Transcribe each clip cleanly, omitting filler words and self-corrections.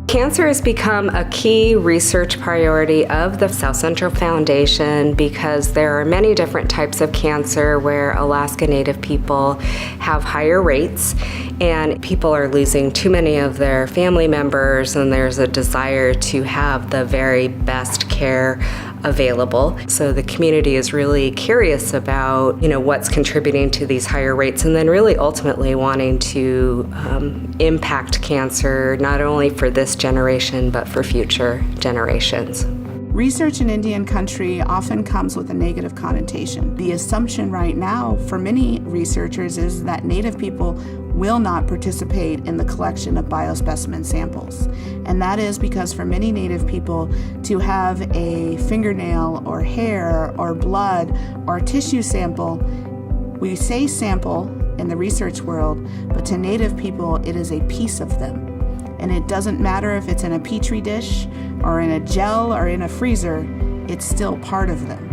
Cancer has become a key research priority of the South Central Foundation because there are many different types of cancer where Alaska Native people have higher rates, and people are losing too many of their family members, and there's a desire to have the very best care available. So the community is really curious about, what's contributing to these higher rates, and then really ultimately wanting to impact cancer not only for this generation but for future generations. Research in Indian country often comes with a negative connotation. The assumption right now for many researchers is that Native people will not participate in the collection of biospecimen samples. And that is because for many Native people to have a fingernail or hair or blood or tissue sample, we say sample in the research world, but to Native people it is a piece of them. And it doesn't matter if it's in a petri dish or in a gel or in a freezer, it's still part of them.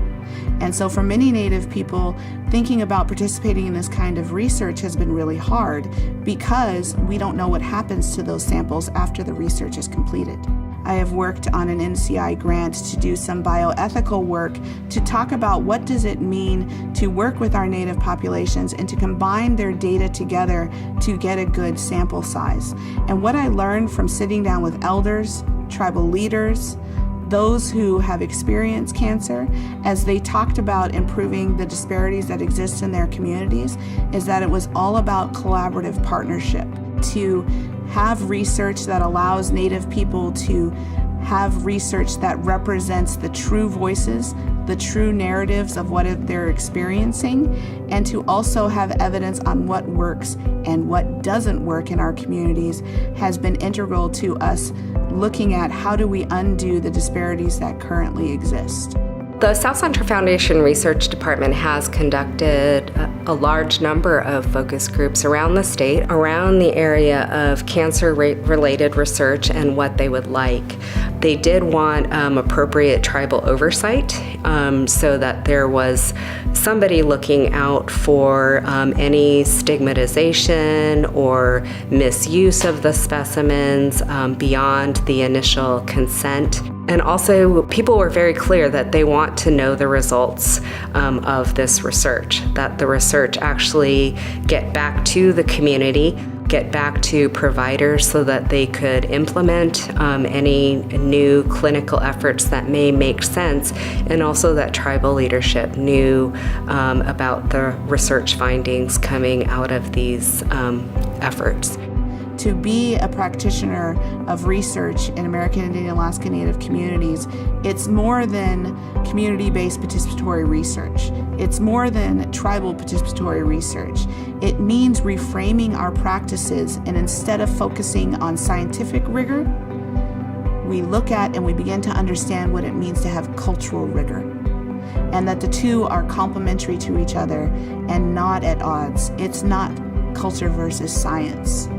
And so for many Native people, thinking about participating in this kind of research has been really hard because we don't know what happens to those samples after the research is completed. I have worked on an NCI grant to do some bioethical work to talk about what does it mean to work with our Native populations and to combine their data together to get a good sample size. And what I learned from sitting down with elders, tribal leaders, those who have experienced cancer, as they talked about improving the disparities that exist in their communities, is that it was all about collaborative partnership to have research that allows Native people to have research that represents the true voices, the true narratives of what they're experiencing, and to also have evidence on what works and what doesn't work in our communities has been integral to us looking at how do we undo the disparities that currently exist. The South Central Foundation Research Department has conducted a large number of focus groups around the state, around the area of cancer-related research and what they would like. They did want appropriate tribal oversight so that there was somebody looking out for any stigmatization or misuse of the specimens beyond the initial consent. And also, people were very clear that they want to know the results of this research, that the research actually get back to the community, get back to providers so that they could implement any new clinical efforts that may make sense, and also that tribal leadership knew about the research findings coming out of these efforts. To be a practitioner of research in American Indian and Alaska Native communities, it's more than community-based participatory research. It's more than tribal participatory research. It means reframing our practices, and instead of focusing on scientific rigor, we look at and we begin to understand what it means to have cultural rigor, and that the two are complementary to each other and not at odds. It's not culture versus science.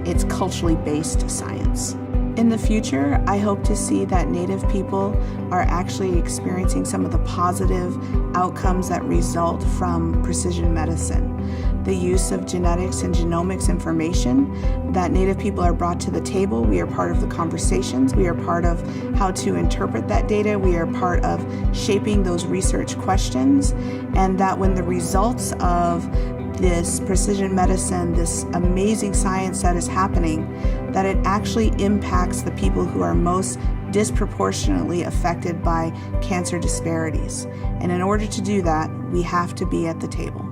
It's culturally based science. In the future, I hope to see that Native people are actually experiencing some of the positive outcomes that result from precision medicine. The use of genetics and genomics information, that Native people are brought to the table. We are part of the conversations. We are part of how to interpret that data. We are part of shaping those research questions. And that when the results of this precision medicine, this amazing science that is happening, that it actually impacts the people who are most disproportionately affected by cancer disparities. And in order to do that, we have to be at the table.